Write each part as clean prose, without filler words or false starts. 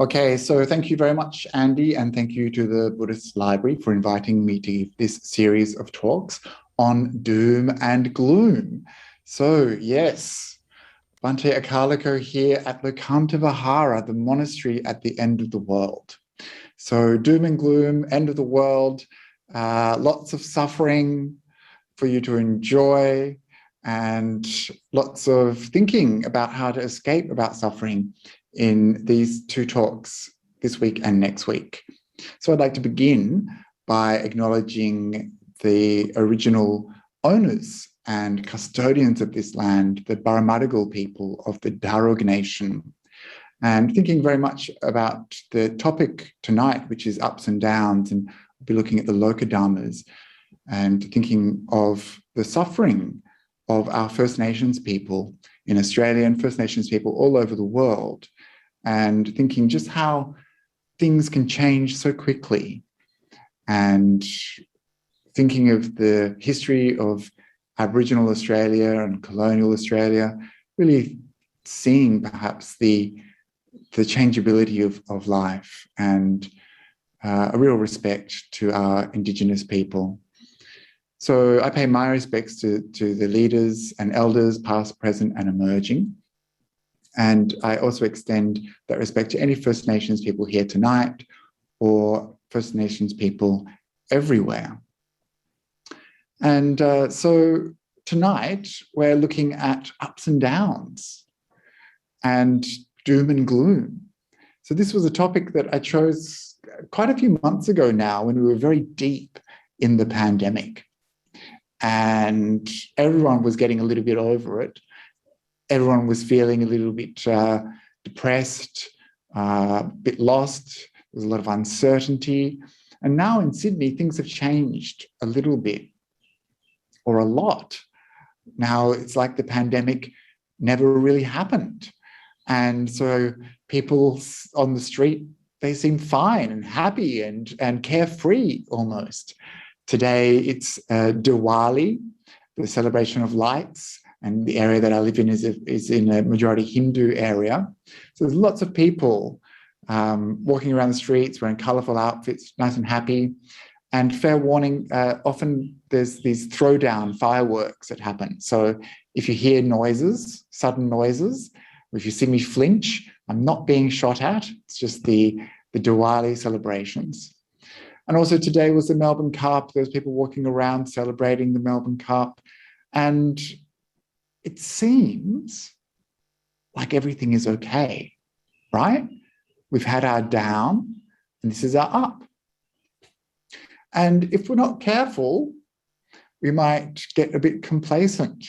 Okay, so thank you very much, Andy, and thank you to the Buddhist Library for inviting me to give this series of talks on doom and gloom. So yes, Bhante Akaliko here at Lokanta Vihara, the monastery at the end of the world. So doom and gloom, end of the world, lots of suffering for you to enjoy, and lots of thinking about how to escape about suffering in these two talks this week and next week. So I'd like to begin by acknowledging the original owners and custodians of this land, the Barramadigal people of the Darug Nation, and thinking very much about the topic tonight, which is ups and downs, and we'll be looking at the Lokadhammas and thinking of the suffering of our First Nations people in Australia and First Nations people all over the world, and thinking just how things can change so quickly, and thinking of the history of Aboriginal Australia and colonial Australia, really seeing perhaps the changeability of life, and a real respect to our Indigenous people. So I pay my respects to the leaders and elders, past, present, and emerging. And I also extend that respect to any First Nations people here tonight, or First Nations people everywhere. And so tonight we're looking at ups and downs and doom and gloom. So this was a topic that I chose quite a few months ago now, when we were very deep in the pandemic, and everyone was getting a little bit over it. Everyone was feeling a little bit depressed, a bit lost. There's a lot of uncertainty. And now in Sydney, things have changed a little bit, or a lot. Now it's like the pandemic never really happened. And so people on the street, they seem fine and happy and carefree almost. Today it's Diwali, the celebration of lights, and the area that I live in is in a majority Hindu area. So there's lots of people walking around the streets wearing colourful outfits, nice and happy. And fair warning, often there's these throwdown fireworks that happen. So if you hear noises, sudden noises, or if you see me flinch, I'm not being shot at. It's just the Diwali celebrations. And also today was the Melbourne Cup. There's people walking around celebrating the Melbourne Cup. And it seems like everything is okay, right? We've had our down, and this is our up. And if we're not careful, we might get a bit complacent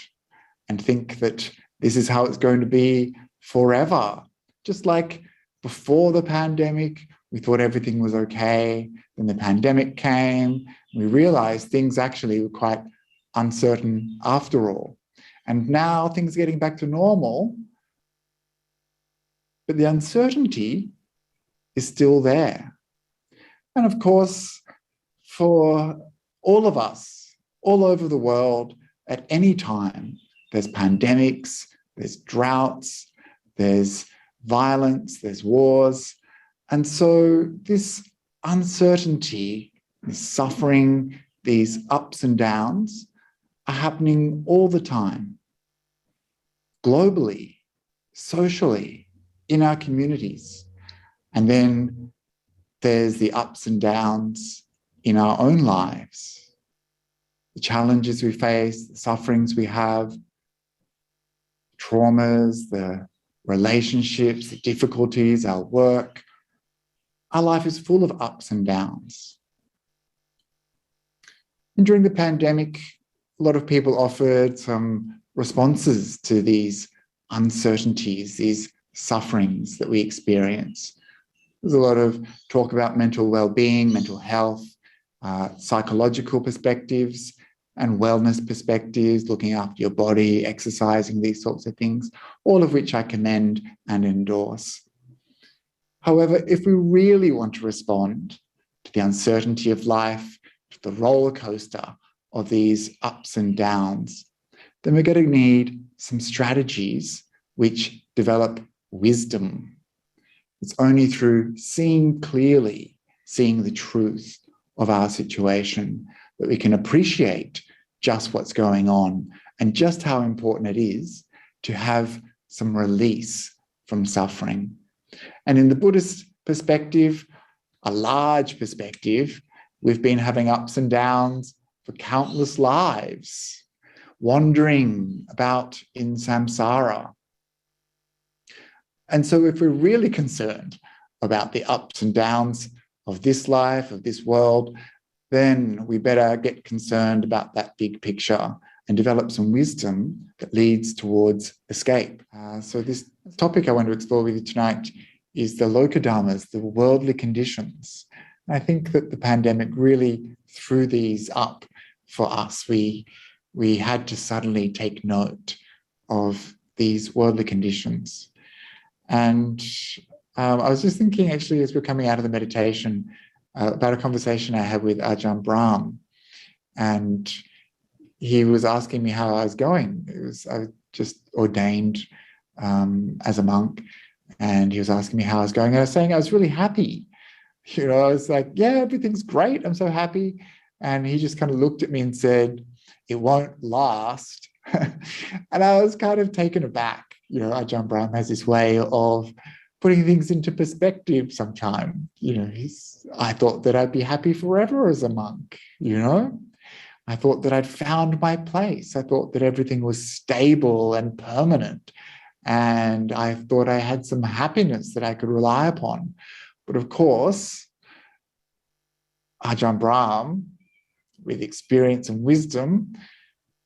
and think that this is how it's going to be forever. Just like before the pandemic, we thought everything was okay. Then the pandemic came. We realized things actually were quite uncertain after all. And now things are getting back to normal, but the uncertainty is still there. And of course, for all of us, all over the world, at any time, there's pandemics, there's droughts, there's violence, there's wars. And so this uncertainty, this suffering, these ups and downs are happening all the time, globally, socially, in our communities. And then there's the ups and downs in our own lives, the challenges we face, the sufferings we have, traumas, the relationships, the difficulties, our work. Our life is full of ups and downs. And during the pandemic, a lot of people offered some responses to these uncertainties, these sufferings that we experience. There's a lot of talk about mental well-being, mental health, psychological perspectives and wellness perspectives, looking after your body, exercising, these sorts of things, all of which I commend and endorse. However, if we really want to respond to the uncertainty of life, to the roller coaster of these ups and downs, then we're going to need some strategies which develop wisdom, It's only through seeing clearly, seeing the truth of our situation, that we can appreciate just what's going on and just how important it is to have some release from suffering. And in the Buddhist perspective, a large perspective, we've been having ups and downs for countless lives, wandering about in samsara. And so if we're really concerned about the ups and downs of this life, of this world, then we better get concerned about that big picture and develop some wisdom that leads towards escape. So this topic I want to explore with you tonight is the lokadhammas, the worldly conditions. And I think that the pandemic really threw these up for us. We had to suddenly take note of these worldly conditions. And I was just thinking, actually, as we're coming out of the meditation, about a conversation I had with Ajahn Brahm. And he was asking me how I was going. I was just ordained as a monk. And he was asking me how I was going. And I was saying I was really happy. I was like, yeah, everything's great. I'm so happy. And he just kind of looked at me and said, it won't last. And I was kind of taken aback. Ajahn Brahm has this way of putting things into perspective sometimes. I thought that I'd be happy forever as a monk, I thought that I'd found my place. I thought that everything was stable and permanent. And I thought I had some happiness that I could rely upon. But of course, Ajahn Brahm, with experience and wisdom,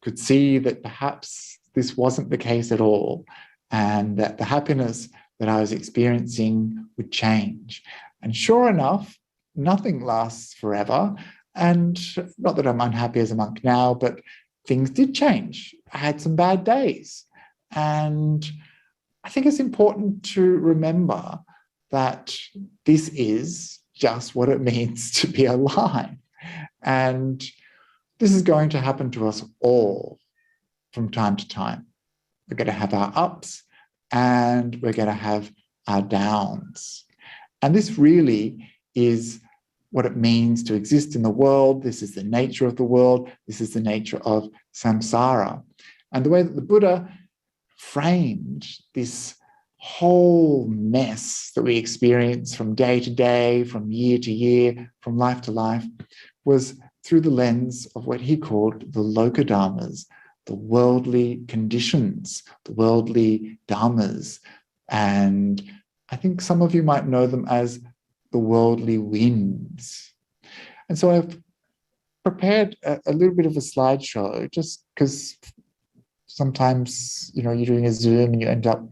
could see that perhaps this wasn't the case at all, and that the happiness that I was experiencing would change. And sure enough, nothing lasts forever. And not that I'm unhappy as a monk now, but things did change. I had some bad days. And I think it's important to remember that this is just what it means to be alive. And this is going to happen to us all from time to time. We're going to have our ups and we're going to have our downs. And this really is what it means to exist in the world. This is the nature of the world. This is the nature of samsara. And the way that the Buddha framed this whole mess that we experience from day to day, from year to year, from life to life, was through the lens of what he called the lokadhammas, the worldly conditions, the worldly dhammas. And I think some of you might know them as the worldly winds. And so I've prepared a little bit of a slideshow, just because sometimes, you're doing a Zoom and you end up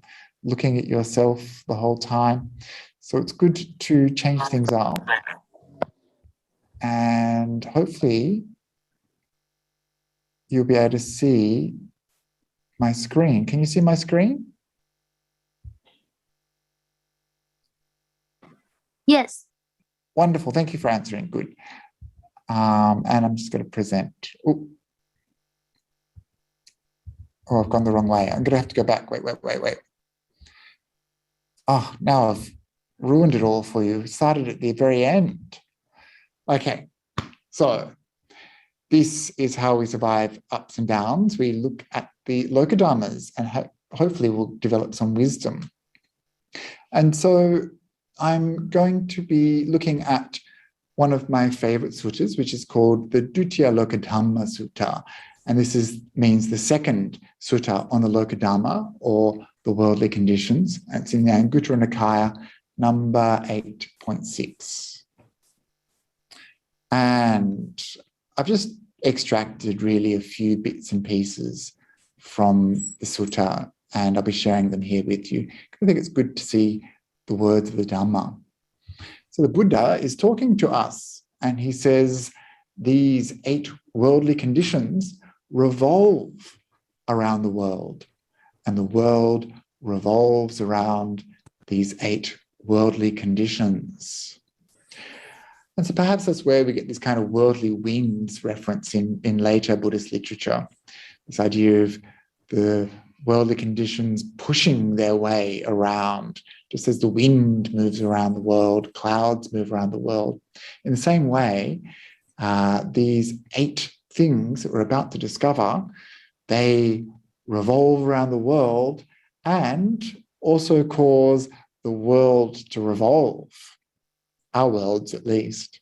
looking at yourself the whole time. So it's good to change things up. And hopefully you'll be able to see my screen. Can you see my screen? Yes. Wonderful. Thank you for answering. Good. And I'm just going to present. Oh, I've gone the wrong way. I'm going to have to go back. Wait. Oh, now I've ruined it all for you. It started at the very end. Okay. So this is how we survive ups and downs. We look at the lokadhammas and hopefully we'll develop some wisdom. And so I'm going to be looking at one of my favorite suttas, which is called the Dutiyalokadhammasutta. And this means the second sutta on the lokadhamma, or the worldly conditions. And it's in the Anguttara Nikaya, number 8.6. And I've just extracted really a few bits and pieces from the sutta, and I'll be sharing them here with you. I think it's good to see the words of the Dhamma. So the Buddha is talking to us, and he says these 8 worldly conditions revolve around the world, and the world revolves around these 8 worldly conditions. And so perhaps that's where we get this kind of worldly winds reference in later Buddhist literature, this idea of the worldly conditions pushing their way around, just as the wind moves around the world, clouds move around the world. In the same way, these 8 things that we're about to discover, they revolve around the world and also cause the world to revolve, our worlds at least.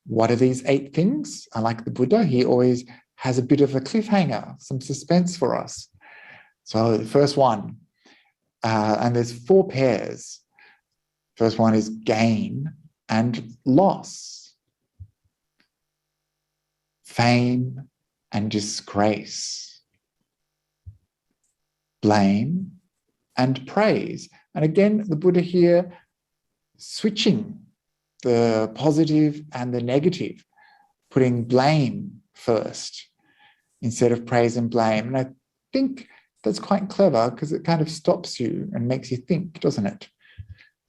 What are these 8 things? Unlike the Buddha, he always has a bit of a cliffhanger, some suspense for us. So the first one, and there's 4 pairs. First one is gain and loss, fame and disgrace, blame and praise. And again, the Buddha here switching the positive and the negative, putting blame first instead of praise and blame. And I think that's quite clever because it kind of stops you and makes you think, doesn't it?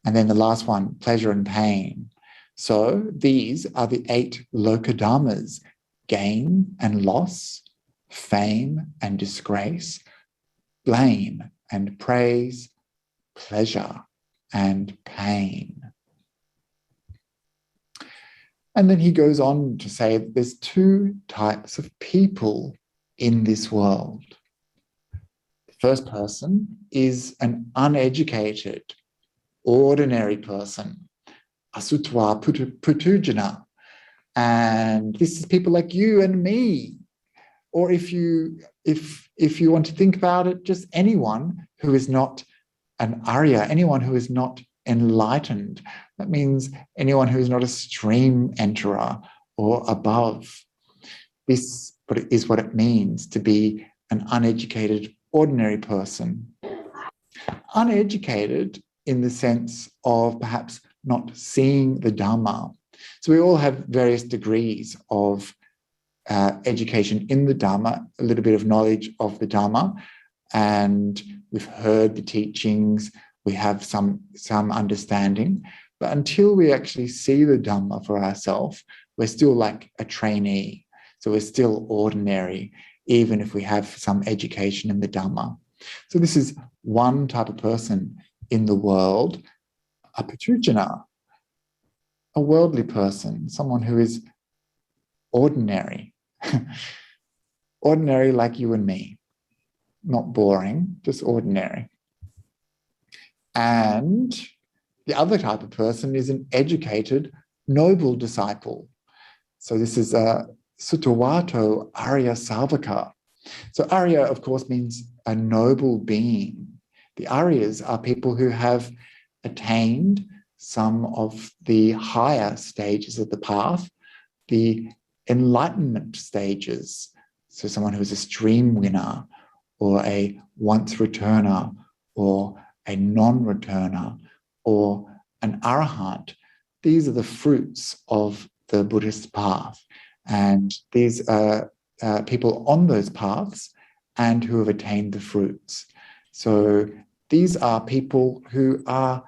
And then the last one, pleasure and pain. So these are the 8 lokadhammas: gain and loss, fame and disgrace, blame and praise, pleasure and pain. And then he goes on to say that there's 2 types of people in this world. The first person is an uneducated, ordinary person, asutva putujana. And this is people like you and me. Or if you want to think about it, just anyone who is not an Arya, anyone who is not enlightened. That means anyone who is not a stream enterer or above. This is what it means to be an uneducated, ordinary person. Uneducated in the sense of perhaps not seeing the Dhamma. So we all have various degrees of education in the Dhamma, a little bit of knowledge of the Dhamma, and we've heard the teachings, we have some understanding, but until we actually see the Dhamma for ourselves, we're still like a trainee. So we're still ordinary, even if we have some education in the Dhamma. So this is one type of person in the world, a putujana, a worldly person, someone who is ordinary, ordinary like you and me, not boring, just ordinary. And the other type of person is an educated, noble disciple. So this is a Suttavato Arya Savaka. So Arya, of course, means a noble being. The Aryas are people who have attained some of the higher stages of the path, the enlightenment stages. So someone who is a stream winner or a once returner or a non-returner or an arahant. These are the fruits of the Buddhist path. And these are people on those paths and who have attained the fruits. So these are people who are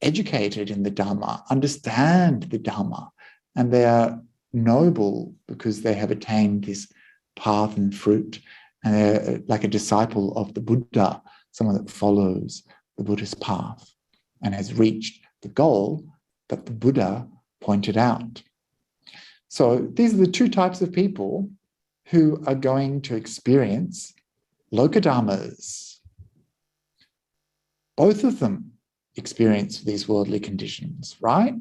educated in the Dhamma, understand the Dhamma, and they are noble because they have attained this path and fruit. And they're like a disciple of the Buddha, someone that follows the Buddhist path and has reached the goal that the Buddha pointed out. So these are the 2 types of people who are going to experience lokadhammas. Both of them experience these worldly conditions, right?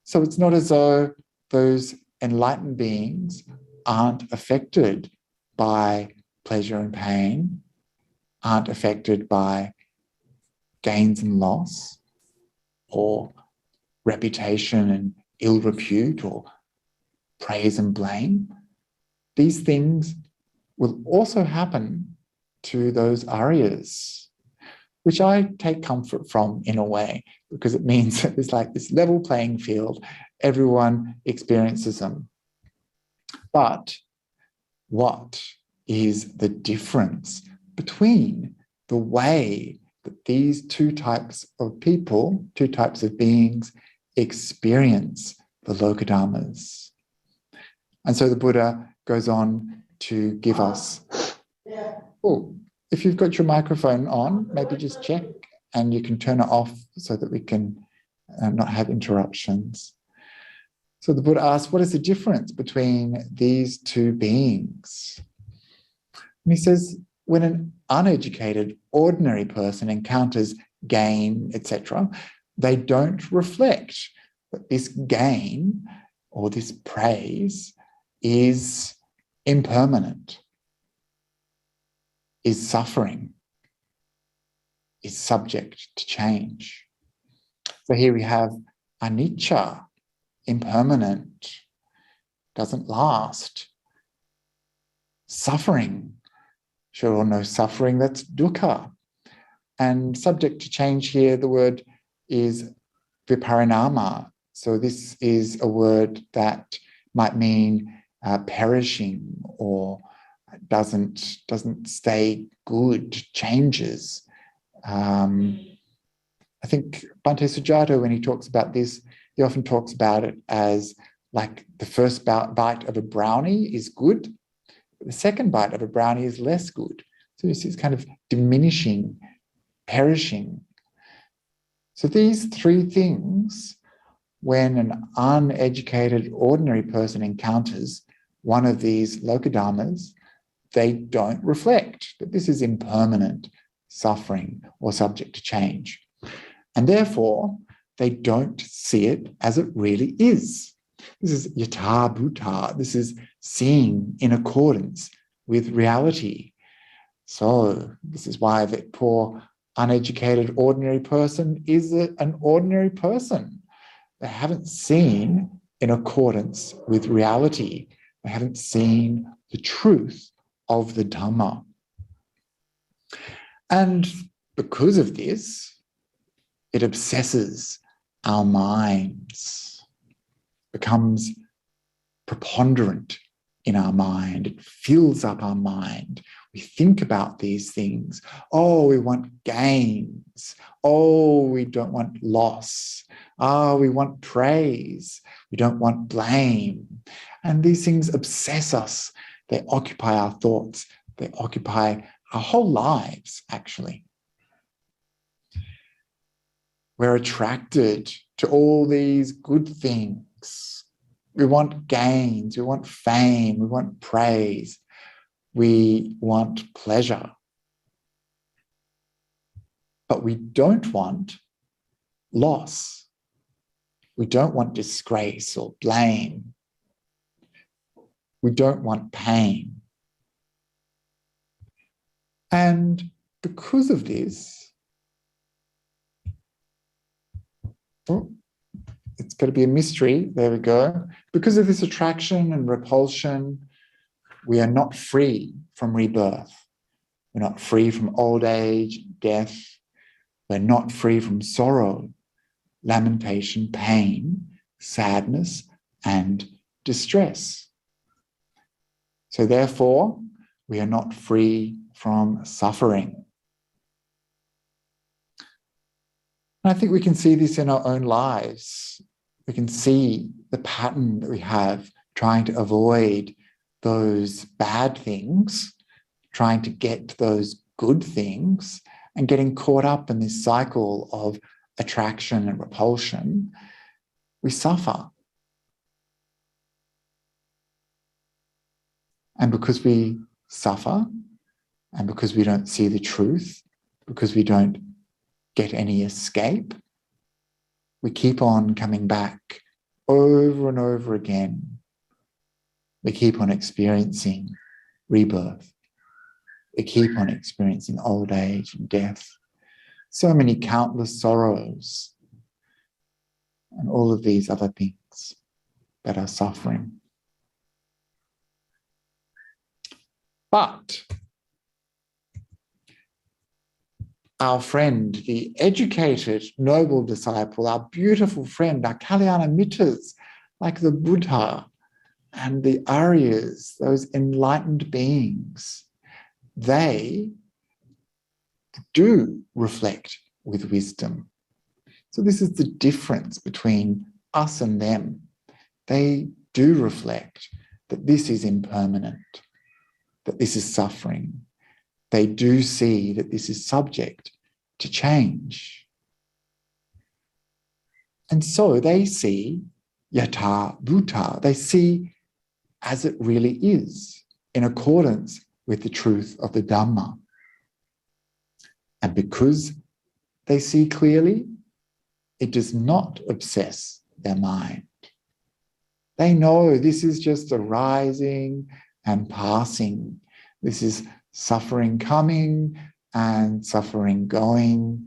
So it's not as though those enlightened beings aren't affected by pleasure and pain, aren't affected by gains and loss, or reputation and ill repute, or praise and blame. These things will also happen to those Aryas, which I take comfort from in a way, because it means that there's like this level playing field, everyone experiences them. But what is the difference between the way that these 2 types of people, 2 types of beings experience the lokadhammas? And so the Buddha goes on to give us. Oh, if you've got your microphone on, maybe just check and you can turn it off so that we can not have interruptions. So the Buddha asks, what is the difference between these two beings? And he says, when an uneducated, ordinary person encounters gain, etc., they don't reflect that this gain or this praise is impermanent, is suffering, is subject to change. So here we have anicca, impermanent, doesn't last. Suffering, sure or no suffering, that's dukkha. And subject to change here, the word is viparinama. So this is a word that might mean perishing or doesn't stay good, changes. I think Bhante Sujato, when he talks about this, he often talks about it as like the first bite of a brownie is good, but the second bite of a brownie is less good. So this is kind of diminishing, perishing. So these three things, when an uneducated, ordinary person encounters one of these lokadhammas, they don't reflect that this is impermanent, suffering, or subject to change. And therefore, they don't see it as it really is. This is yatha bhuta. This is seeing in accordance with reality. So this is why that poor, uneducated, ordinary person is an ordinary person. They haven't seen in accordance with reality. They haven't seen the truth of the Dhamma. And because of this, it obsesses our minds, becomes preponderant in our mind. It fills up our mind. We think about these things. Oh, we want gains. Oh, we don't want loss. Oh, we want praise. We don't want blame. And these things obsess us. They occupy our thoughts. They occupy our whole lives, actually. We're attracted to all these good things. We want gains, we want fame, we want praise, we want pleasure. But we don't want loss. We don't want disgrace or blame. We don't want pain. And because of this, it's going to be a mystery. There we go. Because of this attraction and repulsion, we are not free from rebirth. We're not free from old age, death. We're not free from sorrow, lamentation, pain, sadness, and distress. So therefore, we are not free from suffering. And I think we can see this in our own lives. We can see the pattern that we have trying to avoid those bad things, trying to get those good things, and getting caught up in this cycle of attraction and repulsion. We suffer. And because we suffer, and because we don't see the truth, because we don't get any escape, we keep on coming back over and over again. We keep on experiencing rebirth. We keep on experiencing old age and death. So many countless sorrows and all of these other things that are suffering. But our friend, the educated, noble disciple, our beautiful friend, our Kalyana Mittas, like the Buddha and the Aryas, those enlightened beings, they do reflect with wisdom. So this is the difference between us and them. They do reflect that this is impermanent. that this is suffering. They do see that this is subject to change. And so they see yatha bhuta. They see as it really is, in accordance with the truth of the Dhamma. And because they see clearly, it does not obsess their mind. They know this is just arising and passing. This is suffering coming and suffering going,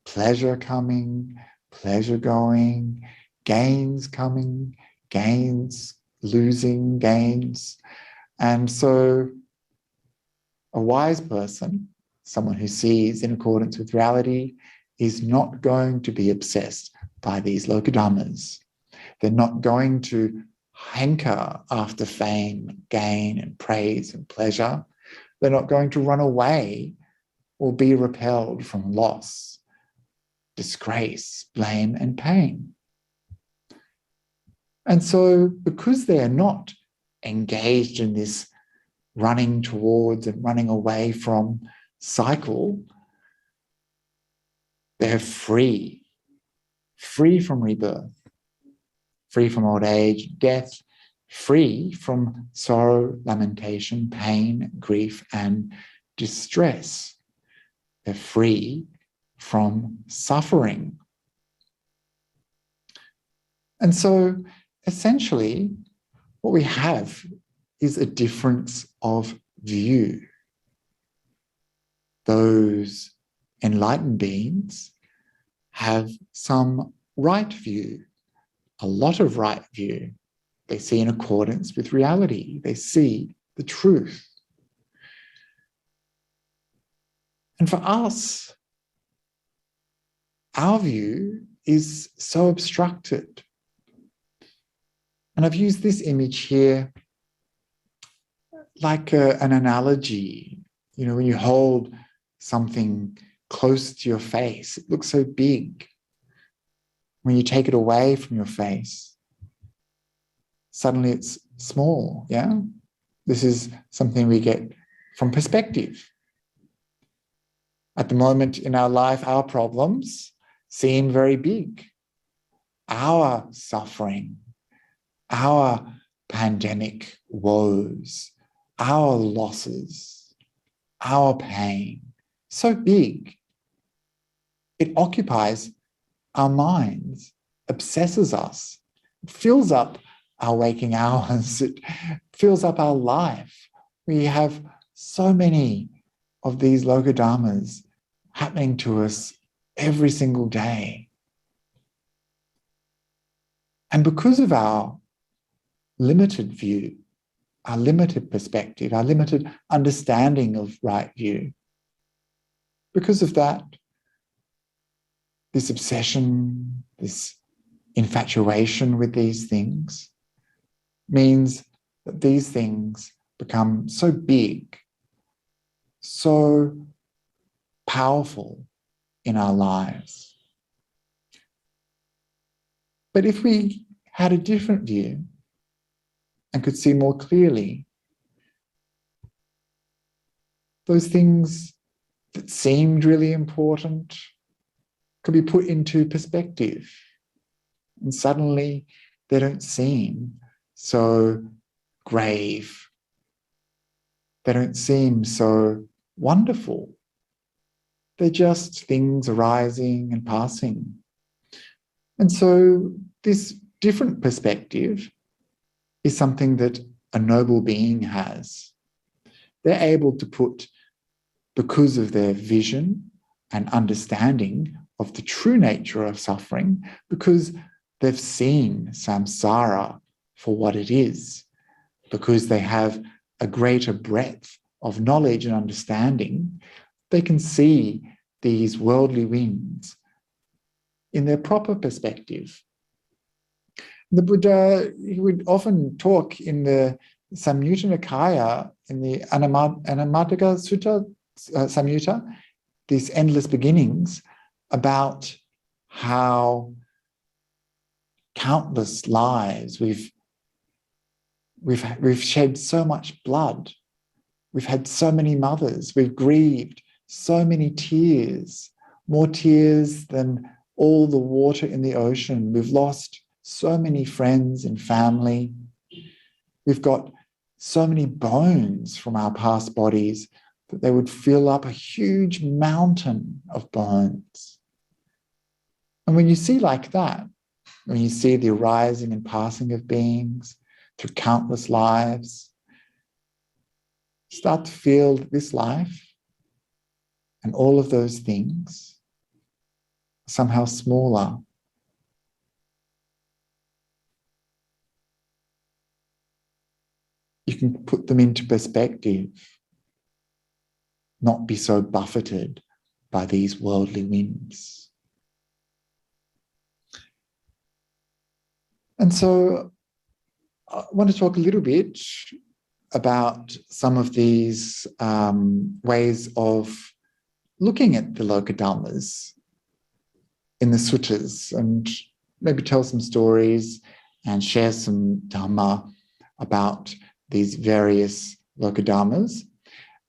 pleasure coming, pleasure going, gains coming, gains losing, gains. And so a wise person, someone who sees in accordance with reality, is not going to be obsessed by these lokadhammas. They're not going to hanker after fame, gain, and praise and pleasure. They're not going to run away or be repelled from loss, disgrace, blame, and pain. And so, because they are not engaged in this running towards and running away from cycle, they're free from rebirth, free from old age, death, free from sorrow, lamentation, pain, grief, and distress. They're free from suffering. And so, essentially, what we have is a difference of view. Those enlightened beings have some right view, a lot of right view. They see in accordance with reality. They see the truth. And for us, our view is so obstructed. And I've used this image here like an analogy. You know, when you hold something close to your face, it looks so big. When you take it away from your face, suddenly it's small, yeah? This is something we get from perspective. At the moment in our life, our problems seem very big. Our suffering, our pandemic woes, our losses, our pain, so big. It occupies our minds, obsesses us, it fills up our waking hours, it fills up our life. We have so many of these lokadhammas happening to us every single day. And because of our limited view, our limited perspective, our limited understanding of right view, because of that, this obsession, this infatuation with these things means that these things become so big, so powerful in our lives. But if we had a different view and could see more clearly, those things that seemed really important could be put into perspective. And suddenly they don't seem so grave. They don't seem so wonderful. They're just things arising and passing. And so this different perspective is something that a noble being has. They're able to put, because of their vision and understanding of the true nature of suffering, because they've seen samsara for what it is, because they have a greater breadth of knowledge and understanding, they can see these worldly winds in their proper perspective. The Buddha, he would often talk in the Samyutta Nikaya, in the Anamataka Sutta, Samyutta, these endless beginnings, about how countless lives we've shed so much blood We've had so many mothers. We've grieved so many tears, more tears than all the water in the ocean. We've lost so many friends and family. We've got so many bones from our past bodies that they would fill up a huge mountain of bones. And when you see like that, when you see the arising and passing of beings through countless lives, start to feel that this life and all of those things are somehow smaller. You can put them into perspective, not be so buffeted by these worldly winds. And so I want to talk a little bit about some of these ways of looking at the Lokadhammas in the suttas, and maybe tell some stories and share some dhamma about these various Lokadhammas.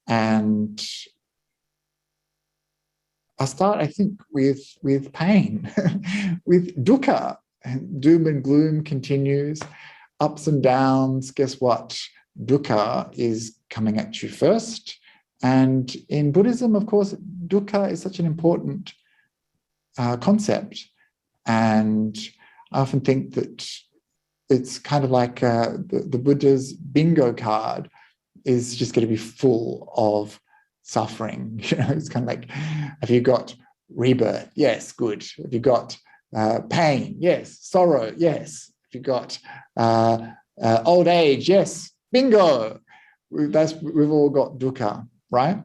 And I'll start, I think, with pain, with dukkha. Doom and gloom continues, ups and downs. Guess what? Dukkha is coming at you first. And in Buddhism, of course, dukkha is such an important concept. And I often think that it's kind of like the Buddha's bingo card is just going to be full of suffering. You know, it's kind of like, have you got rebirth? Yes, good. Have you got pain? Yes. Sorrow? Yes. Have you got old age? Yes. Bingo. We've all got dukkha, right?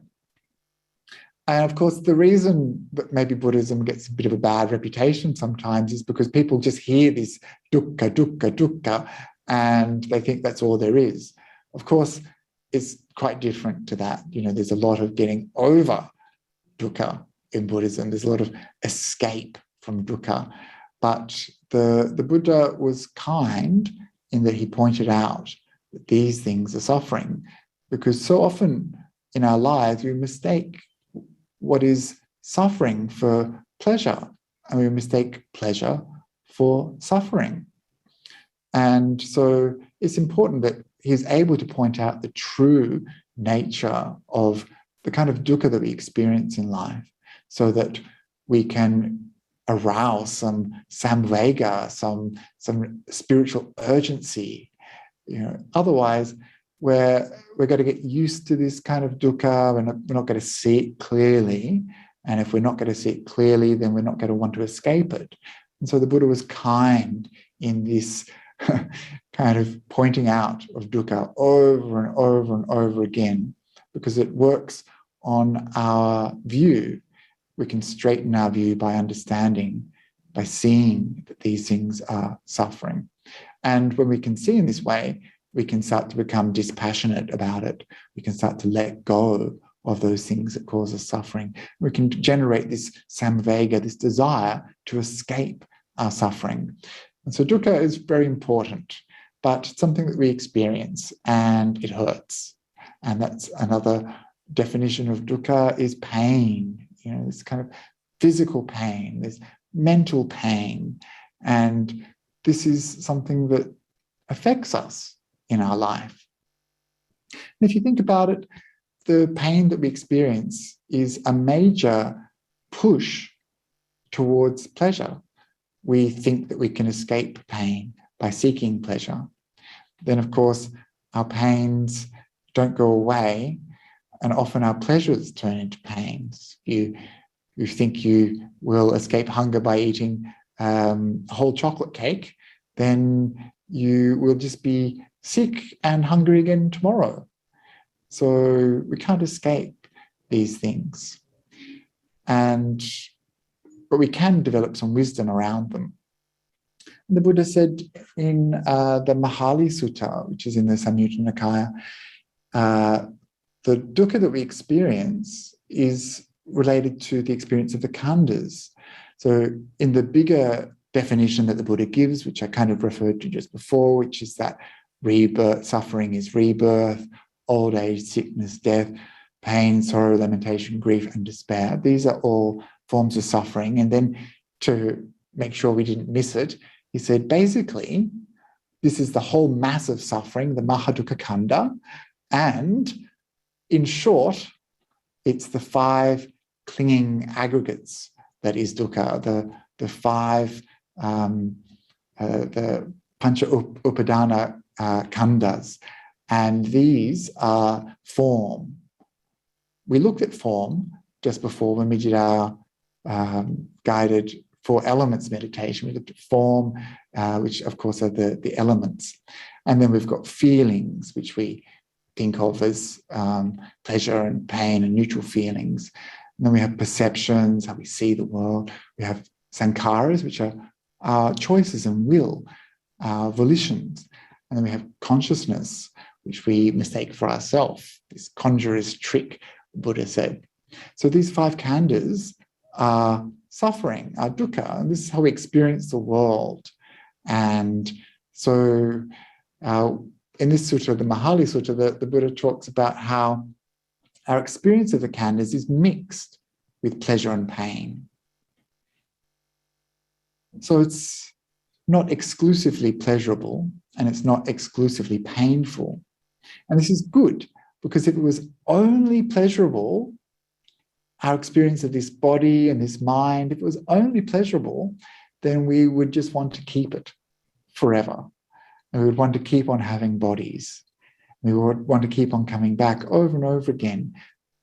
And of course, the reason that maybe Buddhism gets a bit of a bad reputation sometimes is because people just hear this dukkha, dukkha, dukkha, and they think that's all there is. Of course, it's quite different to that. You know, there's a lot of getting over dukkha in Buddhism. There's a lot of escape from dukkha. But the Buddha was kind in that he pointed out that these things are suffering, because so often in our lives we mistake what is suffering for pleasure, and we mistake pleasure for suffering. And so it's important that he's able to point out the true nature of the kind of dukkha that we experience in life, so that we can arouse some samvega, some spiritual urgency. You know, otherwise we're going to get used to this kind of dukkha, and we're not going to see it clearly. And if we're not going to see it clearly, then we're not going to want to escape it. And so the Buddha was kind in this kind of pointing out of dukkha over and over and over again, because it works on our view. We can straighten our view by understanding, by seeing that these things are suffering. And when we can see in this way, we can start to become dispassionate about it. We can start to let go of those things that cause us suffering. We can generate this samvega, this desire to escape our suffering. And so dukkha is very important, but it's something that we experience and it hurts. And that's another definition of dukkha, is pain. You know, this kind of physical pain, this mental pain. And this is something that affects us in our life. And if you think about it, the pain that we experience is a major push towards pleasure. We think that we can escape pain by seeking pleasure. Then, of course, our pains don't go away, and often our pleasures turn into pains. You think you will escape hunger by eating a whole chocolate cake, then you will just be sick and hungry again tomorrow. So we can't escape these things. But we can develop some wisdom around them. And the Buddha said in the Mahali Sutta, which is in the Samyutta Nikaya, the dukkha that we experience is related to the experience of the khandhas. So in the bigger definition that the Buddha gives, which I kind of referred to just before, which is that rebirth, suffering is rebirth, old age, sickness, death, pain, sorrow, lamentation, grief, and despair. These are all forms of suffering. And then to make sure we didn't miss it, he said, basically, this is the whole mass of suffering, the Mahadukkha Kanda. And in short, it's the 5 clinging aggregates that is dukkha, the 5, the Pancha Upadana Khandas. And these are form. We looked at form just before when we did our guided 4 elements meditation. We looked at form, which of course are the elements. And then we've got feelings, which we think of as pleasure and pain and neutral feelings. And then we have perceptions, how we see the world. We have sankharas, which are our choices and will, our volitions. And then we have consciousness, which we mistake for ourselves, this conjurer's trick, Buddha said. So these 5 khandas are suffering, are dukkha, and this is how we experience the world. And so in this sutta, the Mahali Sutta, the Buddha talks about how our experience of the khandas is mixed with pleasure and pain. So it's not exclusively pleasurable and it's not exclusively painful. And this is good, because if it was only pleasurable, our experience of this body and this mind, if it was only pleasurable, then we would just want to keep it forever. And we would want to keep on having bodies. We would want to keep on coming back over and over again.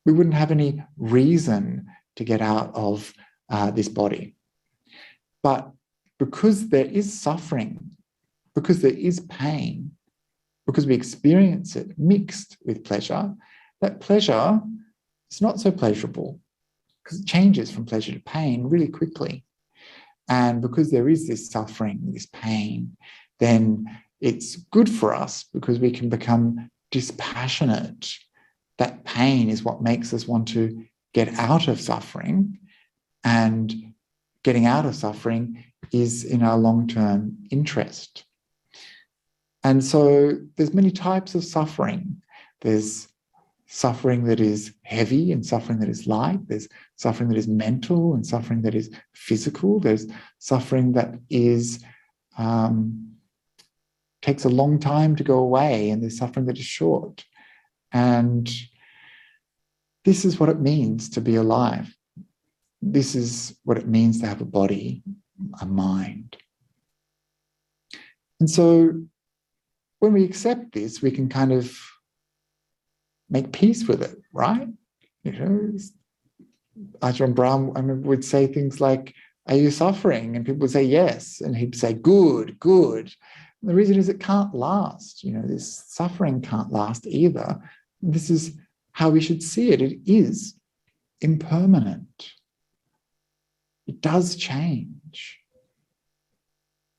We wouldn't have any reason to get out of this body. But because there is suffering, because there is pain, because we experience it mixed with pleasure, that pleasure is not so pleasurable, because it changes from pleasure to pain really quickly. And because there is this suffering, this pain, then it's good for us because we can become dispassionate. That pain is what makes us want to get out of suffering, and getting out of suffering is in our long-term interest. And so there's many types of suffering. There's suffering that is heavy and suffering that is light. There's suffering that is mental and suffering that is physical. There's suffering that is takes a long time to go away, and there's suffering that is short. And this is what it means to be alive. This is what it means to have a body, a mind. And so when we accept this, we can kind of make peace with it, right? You know, Ajahn Brahm would say things like, "Are you suffering?" And people would say, "Yes." And he'd say, "Good, good." And the reason is it can't last. You know, this suffering can't last either. And this is how we should see it. It is impermanent. It does change.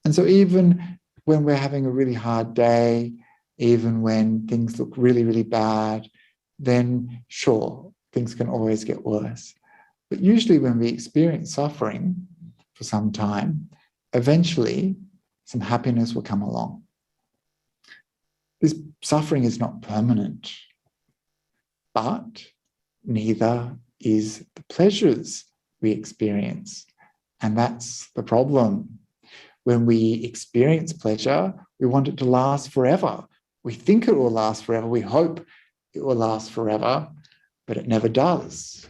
And so even when we're having a really hard day, even when things look really, really bad, then sure, things can always get worse. But usually when we experience suffering for some time, eventually some happiness will come along. This suffering is not permanent, but neither is the pleasures we experience. And that's the problem. When we experience pleasure, we want it to last forever. We think it will last forever. We hope it will last forever, but it never does.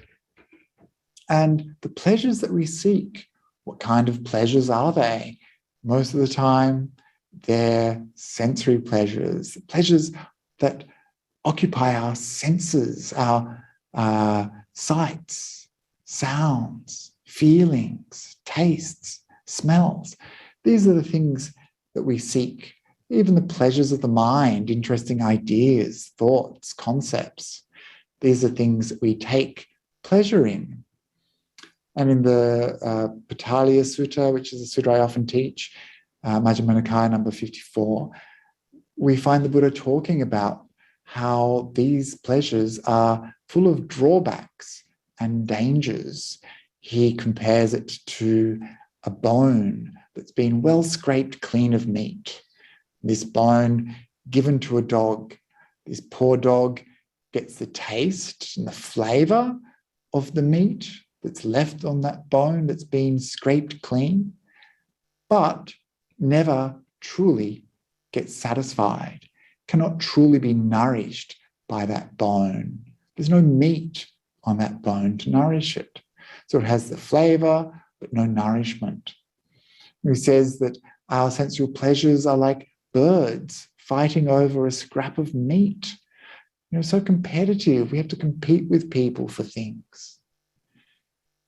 And the pleasures that we seek, what kind of pleasures are they? Most of the time, they're sensory pleasures, pleasures that occupy our senses, our sights, sounds, feelings, tastes, smells. These are the things that we seek. Even the pleasures of the mind, interesting ideas, thoughts, concepts. These are things that we take pleasure in. And in the Patalaya Sutta, which is a sutta I often teach, Majjhima Nikaya number 54, we find the Buddha talking about how these pleasures are full of drawbacks and dangers. He compares it to a bone that's been well scraped clean of meat. This bone given to a dog. This poor dog gets the taste and the flavor of the meat that's left on that bone that's been scraped clean, but never truly gets satisfied, cannot truly be nourished by that bone. There's no meat on that bone to nourish it. So it has the flavor, but no nourishment. He says that our sensual pleasures are like birds fighting over a scrap of meat. So competitive. We have to compete with people for things.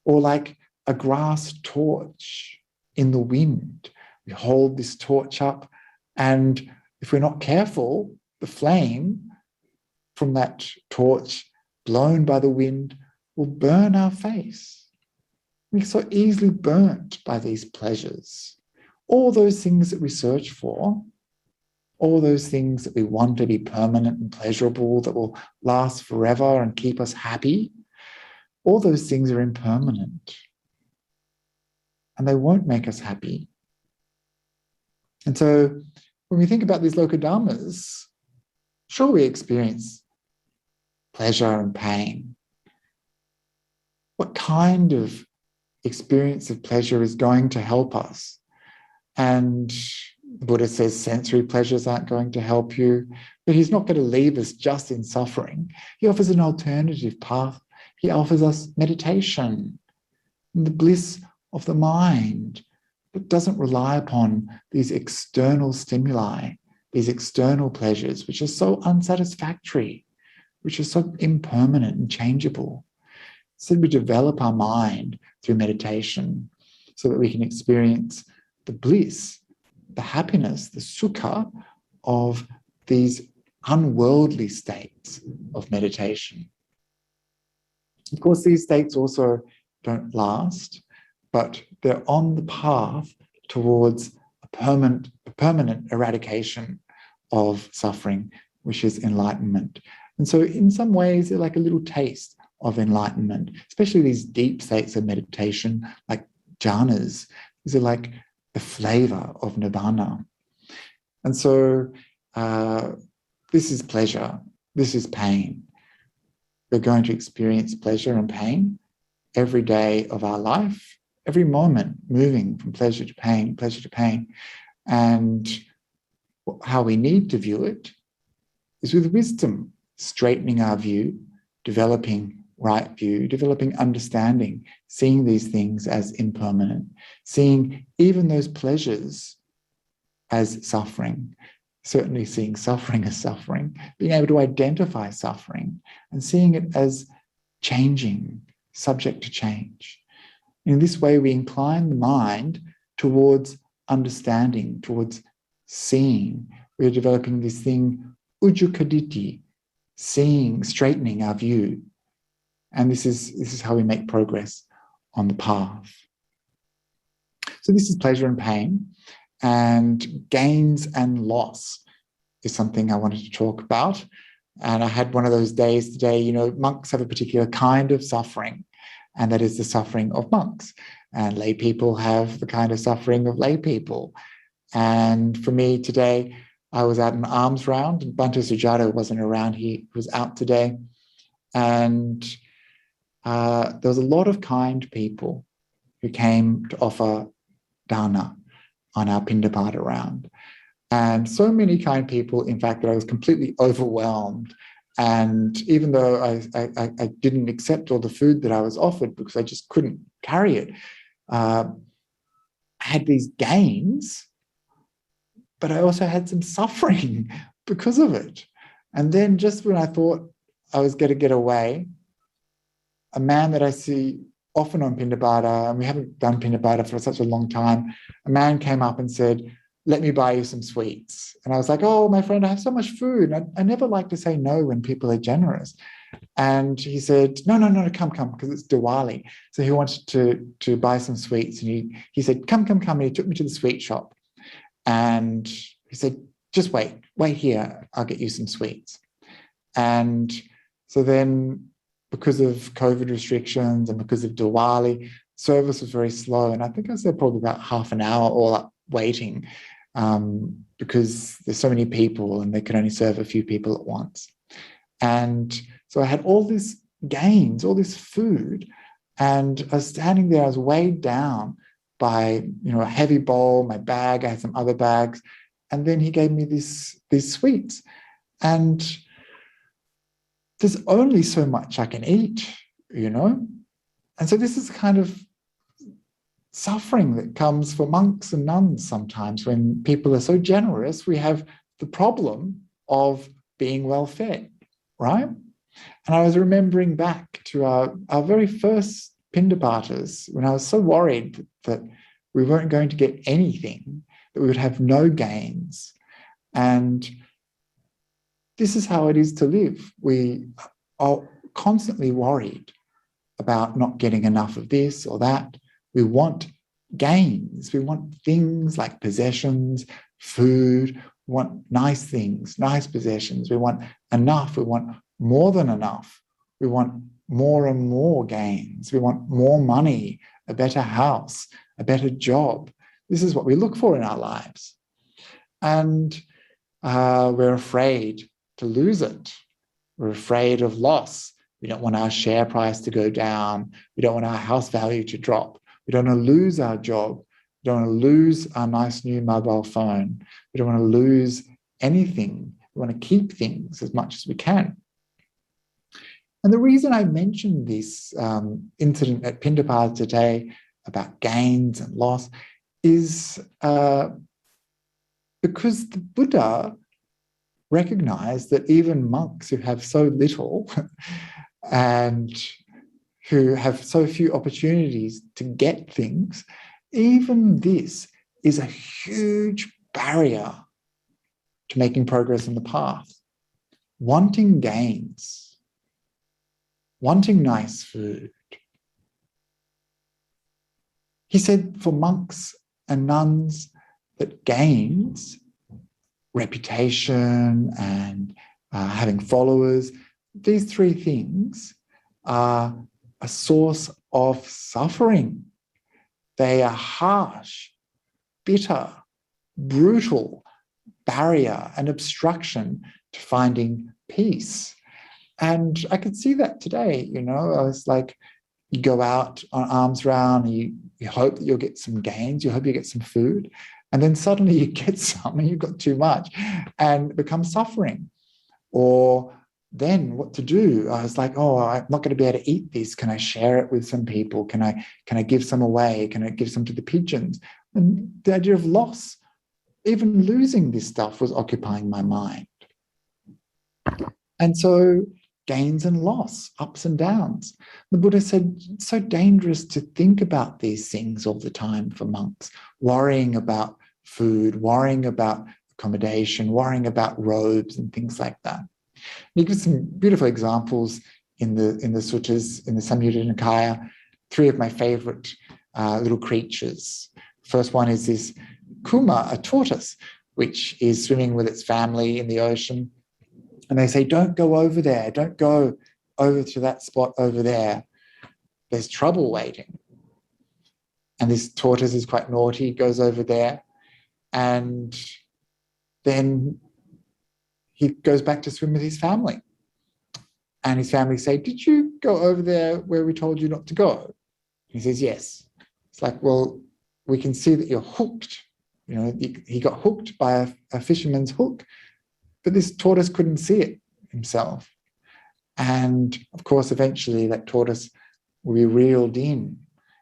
Or like a grass torch in the wind. We hold this torch up, and if we're not careful, the flame from that torch blown by the wind will burn our face. We're so easily burnt by these pleasures. All those things that we search for, all those things that we want to be permanent and pleasurable, that will last forever and keep us happy, all those things are impermanent. And they won't make us happy. And so when we think about these lokadhammas, sure, we experience pleasure and pain. What kind of experience of pleasure is going to help us? And the Buddha says sensory pleasures aren't going to help you, but he's not going to leave us just in suffering. He offers an alternative path. He offers us meditation and the bliss of the mind that doesn't rely upon these external stimuli, these external pleasures, which are so unsatisfactory, which are so impermanent and changeable. So we develop our mind through meditation so that we can experience the bliss, the happiness, the sukha of these unworldly states of meditation. Of course, these states also don't last, but they're on the path towards a permanent eradication of suffering, which is enlightenment. And so in some ways, they're like a little taste of enlightenment, especially these deep states of meditation, like jhanas. These are like the flavor of nibbana. And so this is pleasure, this is pain. We're going to experience pleasure and pain every day of our life, every moment, moving from pleasure to pain, pleasure to pain. And how we need to view it is with wisdom, straightening our view, developing right view, developing understanding, seeing these things as impermanent, seeing even those pleasures as suffering, certainly seeing suffering as suffering, being able to identify suffering and seeing it as changing, subject to change. In this way, we incline the mind towards understanding, towards seeing. We're developing this thing, ujjukaditi, seeing, straightening our view. And this is how we make progress on the path. So this is pleasure and pain, and gains and loss is something I wanted to talk about. And I had one of those days today, monks have a particular kind of suffering, and that is the suffering of monks. And lay people have the kind of suffering of lay people. And for me today, I was at an alms round, and Bhante Sujato wasn't around. He was out today. And there was a lot of kind people who came to offer dana on our Pindapata round. And so many kind people, in fact, that I was completely overwhelmed. And even though I didn't accept all the food that I was offered because I just couldn't carry it, I had these gains, but I also had some suffering because of it. And then just when I thought I was going to get away, a man that I see often on Pindapata, and we haven't done Pindapata for such a long time, a man came up and said, "Let me buy you some sweets." And I was like, "Oh, my friend, I have so much food." I never like to say no when people are generous. And he said, no, come, because it's Diwali. So he wanted to buy some sweets. And he said, come. And he took me to the sweet shop. And he said, "Just wait here. I'll get you some sweets." And so then, because of COVID restrictions and because of Diwali, service was very slow. And I think I was there probably about half an hour all up waiting because there's so many people and they could only serve a few people at once. And so I had all these gains, all this food, and I was standing there, I was weighed down by, a heavy bowl, my bag, I had some other bags, and then he gave me these sweets. And there's only so much I can eat, And so this is kind of suffering that comes for monks and nuns sometimes. When people are so generous, we have the problem of being well fed, right? And I was remembering back to our very first Pindapatas, when I was so worried that we weren't going to get anything, that we would have no gains. And this is how it is to live. We are constantly worried about not getting enough of this or that. We want gains. We want things like possessions, food. We want nice things, nice possessions. We want enough. We want more than enough. We want more and more gains. We want more money, a better house, a better job. This is what we look for in our lives. And we're afraid to lose it. We're afraid of loss. We don't want our share price to go down. We don't want our house value to drop. We don't want to lose our job. We don't want to lose our nice new mobile phone. We don't want to lose anything. We want to keep things as much as we can. And the reason I mentioned this incident at Pindapata today about gains and loss is because the Buddha recognized that even monks who have so little and who have so few opportunities to get things, even this is a huge barrier to making progress on the path. Wanting gains, wanting nice food. He said for monks and nuns that gains, reputation and having followers, these three things are a source of suffering. They are harsh, bitter, brutal barrier and obstruction to finding peace. And I could see that today, I was like, you go out on alms round, and you hope that you'll get some gains, you hope you get some food, and then suddenly you get some and you've got too much and it becomes suffering. Or then what to do? I was like, oh, I'm not going to be able to eat this. Can I share it with some people? Can I give some away? Can I give some to the pigeons? And the idea of loss, even losing this stuff, was occupying my mind. And so gains and loss, ups and downs. The Buddha said it's so dangerous to think about these things all the time for monks, worrying about food, worrying about accommodation, worrying about robes and things like that. He gives some beautiful examples in the suttas, in the Samyutta Nikaya, three of my favorite little creatures. First one is this kuma, a tortoise, which is swimming with its family in the ocean. And they say, don't go over there. Don't go over to that spot over there. There's trouble waiting. And this tortoise is quite naughty, goes over there. And then he goes back to swim with his family. And his family say, did you go over there where we told you not to go? He says, yes. It's like, well, we can see that you're hooked. He got hooked by a fisherman's hook. But this tortoise couldn't see it himself. And of course, eventually that tortoise will be reeled in.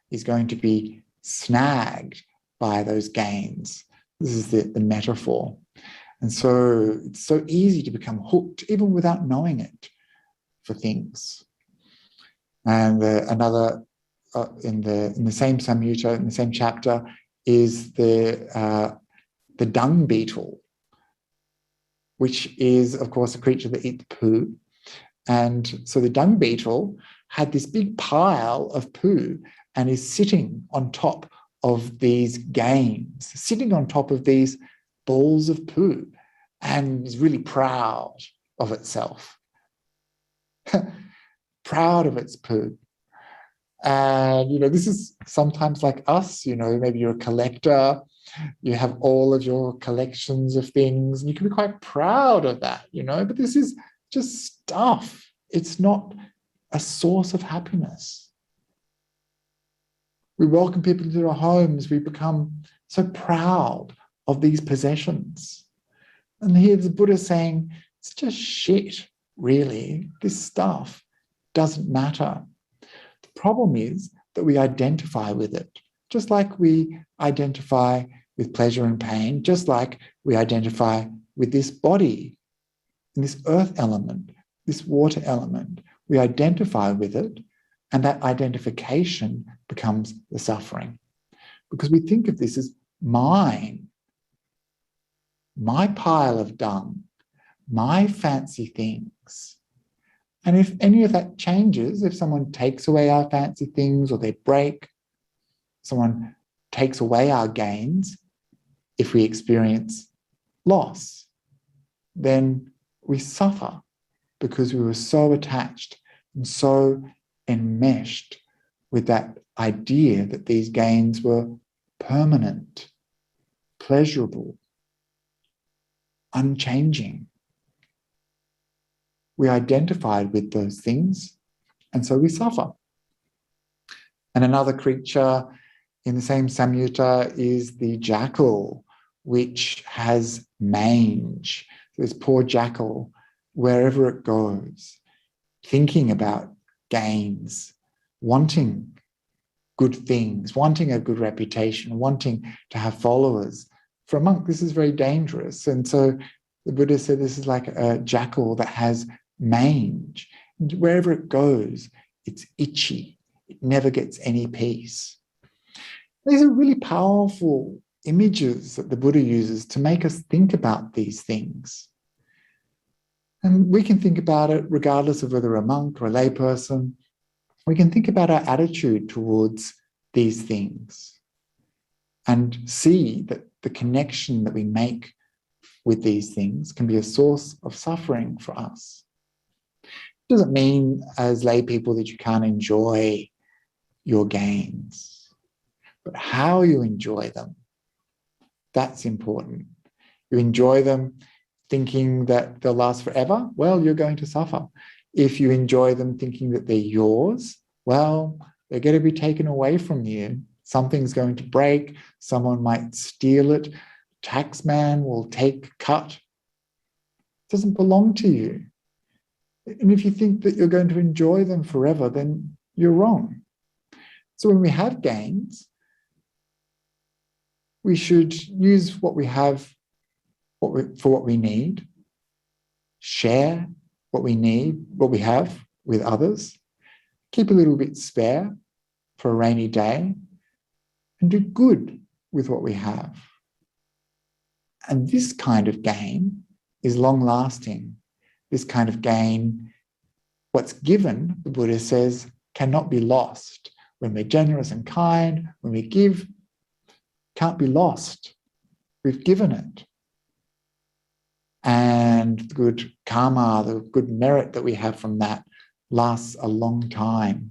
He's going to be snagged by those gains. This is the metaphor. And so it's so easy to become hooked, even without knowing it, for things. And another, in the same Samyutta, in the same chapter, is the dung beetle, which is, of course, a creature that eats poo. And so the dung beetle had this big pile of poo and is sitting on top of these gains, sitting on top of these balls of poo, and is really proud of itself, proud of its poo. And, this is sometimes like us, maybe you're a collector, you have all of your collections of things, and you can be quite proud of that, but this is just stuff. It's not a source of happiness. We welcome people into our homes. We become so proud of these possessions. And here the Buddha is saying, it's just shit, really. This stuff doesn't matter. The problem is that we identify with it, just like we identify with pleasure and pain, just like we identify with this body, and this earth element, this water element. We identify with it, and that identification becomes the suffering. Because we think of this as mine, my pile of dung, my fancy things. And if any of that changes, if someone takes away our fancy things or they break, someone takes away our gains, if we experience loss, then we suffer because we were so attached and so enmeshed with that idea that these gains were permanent, pleasurable, unchanging. We identified with those things, and so we suffer. And another creature in the same samyutta is the jackal, which has mange. This poor jackal, wherever it goes, thinking about gains, wanting good things, wanting a good reputation, wanting to have followers. For a monk, this is very dangerous. And so the Buddha said this is like a jackal that has mange. And wherever it goes, it's itchy. It never gets any peace. These are really powerful images that the Buddha uses to make us think about these things. And we can think about it regardless of whether a monk or a layperson. We can think about our attitude towards these things and see that the connection that we make with these things can be a source of suffering for us. It doesn't mean as lay people that you can't enjoy your gains, but how you enjoy them, that's important. You enjoy them thinking that they'll last forever, well, you're going to suffer. If you enjoy them thinking that they're yours, well, they're going to be taken away from you. Something's going to break. Someone might steal it. Taxman will take cut. It doesn't belong to you. And if you think that you're going to enjoy them forever, then you're wrong. So when we have gains, we should use what we have for what we need, share what we need, what we have with others, keep a little bit spare for a rainy day, and do good with what we have. And this kind of gain is long-lasting. This kind of gain, what's given, the Buddha says, cannot be lost. When we're generous and kind, when we give, can't be lost. We've given it. And the good karma, the good merit that we have from that lasts a long time.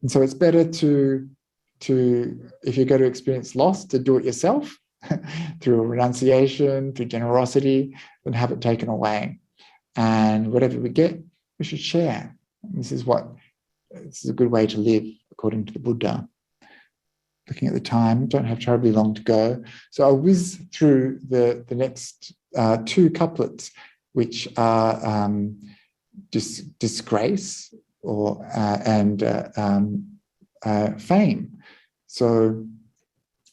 And so it's better to if you're going to experience loss, to do it yourself through renunciation, through generosity, than have it taken away. And whatever we get, we should share. This is a good way to live, according to the Buddha. Looking at the time, don't have terribly long to go. So I'll whiz through the next two couplets, which are disgrace and fame. So,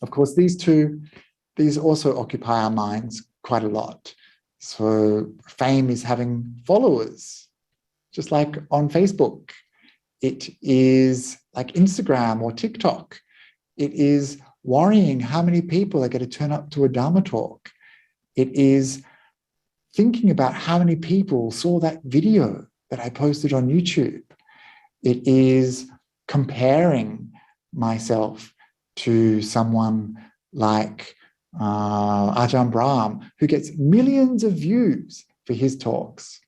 of course, these also occupy our minds quite a lot. So fame is having followers, just like on Facebook. It is like Instagram or TikTok. It is worrying how many people are going to turn up to a Dharma talk. It is thinking about how many people saw that video that I posted on YouTube. It is comparing myself to someone like Ajahn Brahm, who gets millions of views for his talks.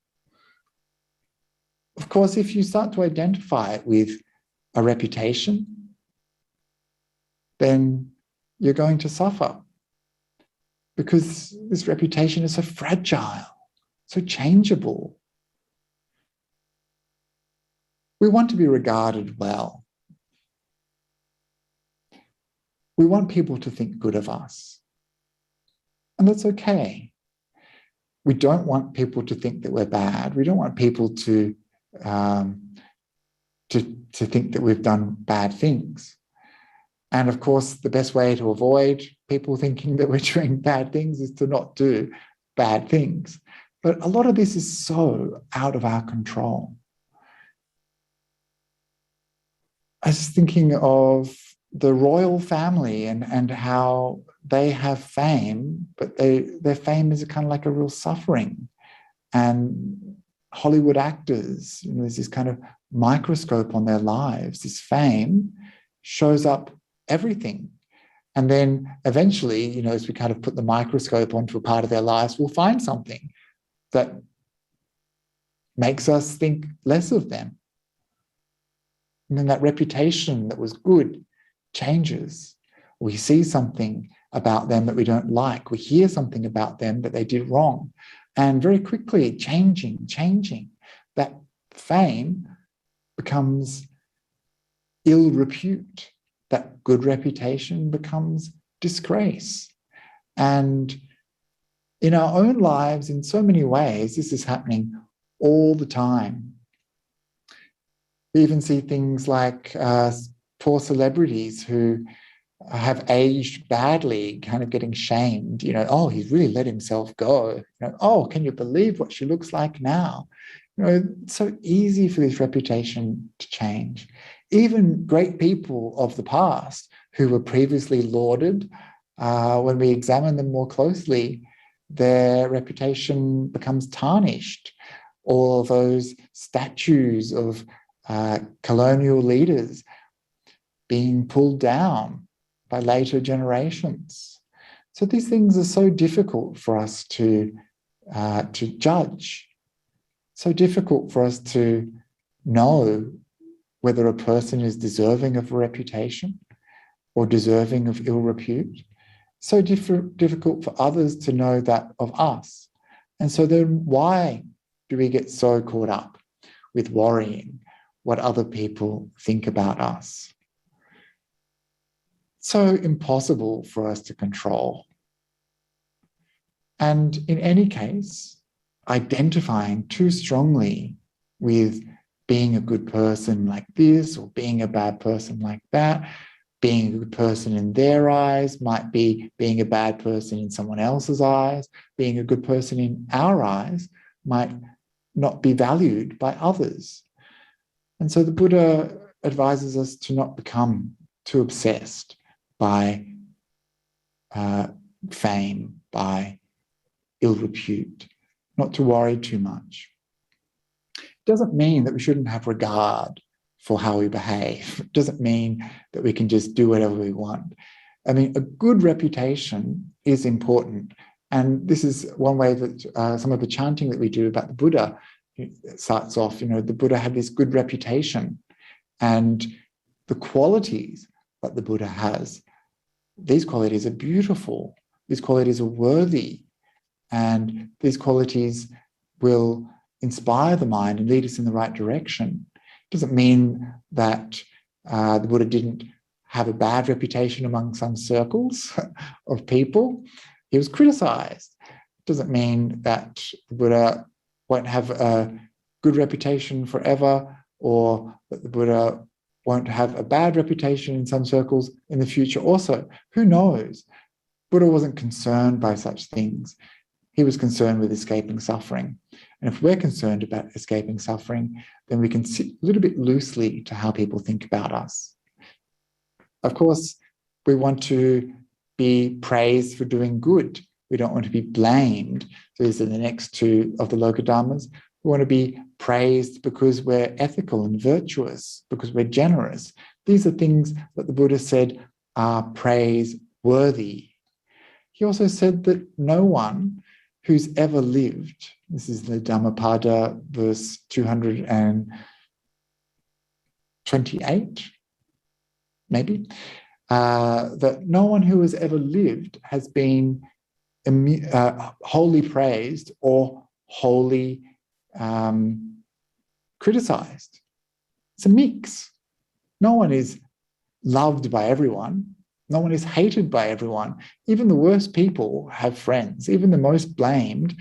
Of course, if you start to identify it with a reputation, then you're going to suffer, because this reputation is so fragile. so changeable. We want to be regarded well. We want people to think good of us. And that's okay. We don't want people to think that we're bad. We don't want people to think that we've done bad things. And of course, the best way to avoid people thinking that we're doing bad things is to not do bad things. But a lot of this is so out of our control. I was thinking of the royal family and how they have fame, but their fame is kind of like a real suffering. And Hollywood actors, there's this kind of microscope on their lives. This fame shows up everything. And then eventually, as we kind of put the microscope onto a part of their lives, we'll find something that makes us think less of them. And then that reputation that was good changes. We see something about them that we don't like. We hear something about them that they did wrong. And very quickly, changing, that fame becomes ill repute. That good reputation becomes disgrace. And in our own lives, in so many ways, this is happening all the time. We even see things like poor celebrities who have aged badly, kind of getting shamed. Oh, he's really let himself go. Oh, can you believe what she looks like now? It's so easy for this reputation to change. Even great people of the past who were previously lauded, when we examine them more closely, their reputation becomes tarnished. All of those statues of colonial leaders being pulled down by later generations. So these things are so difficult for us to judge, so difficult for us to know whether a person is deserving of a reputation or deserving of ill repute. So difficult for others to know that of us. And so then why do we get so caught up with worrying what other people think about us? So impossible for us to control. And in any case, identifying too strongly with being a good person like this or being a bad person like that, being a good person in their eyes might be being a bad person in someone else's eyes. Being a good person in our eyes might not be valued by others. And so the Buddha advises us to not become too obsessed by fame, by ill repute, not to worry too much. It doesn't mean that we shouldn't have regard for how we behave. It doesn't mean that we can just do whatever we want. I mean, a good reputation is important. And this is one way that some of the chanting that we do about the Buddha starts off, the Buddha had this good reputation, and the qualities that the Buddha has, these qualities are beautiful. These qualities are worthy. And these qualities will inspire the mind and lead us in the right direction. It doesn't mean that the Buddha didn't have a bad reputation among some circles of people. He was criticized. It doesn't mean that the Buddha won't have a good reputation forever, or that the Buddha won't have a bad reputation in some circles in the future also. Who knows? Buddha wasn't concerned by such things. He was concerned with escaping suffering. And if we're concerned about escaping suffering, then we can sit a little bit loosely to how people think about us. Of course, we want to be praised for doing good. We don't want to be blamed. So these are the next two of the Lokadhammas. We want to be praised because we're ethical and virtuous, because we're generous. These are things that the Buddha said are praiseworthy. He also said that no one who's ever lived, this is the Dhammapada, verse 228, maybe, that no one who has ever lived has been wholly praised or wholly criticized. It's a mix. No one is loved by everyone. No one is hated by everyone. Even the worst people have friends. Even the most blamed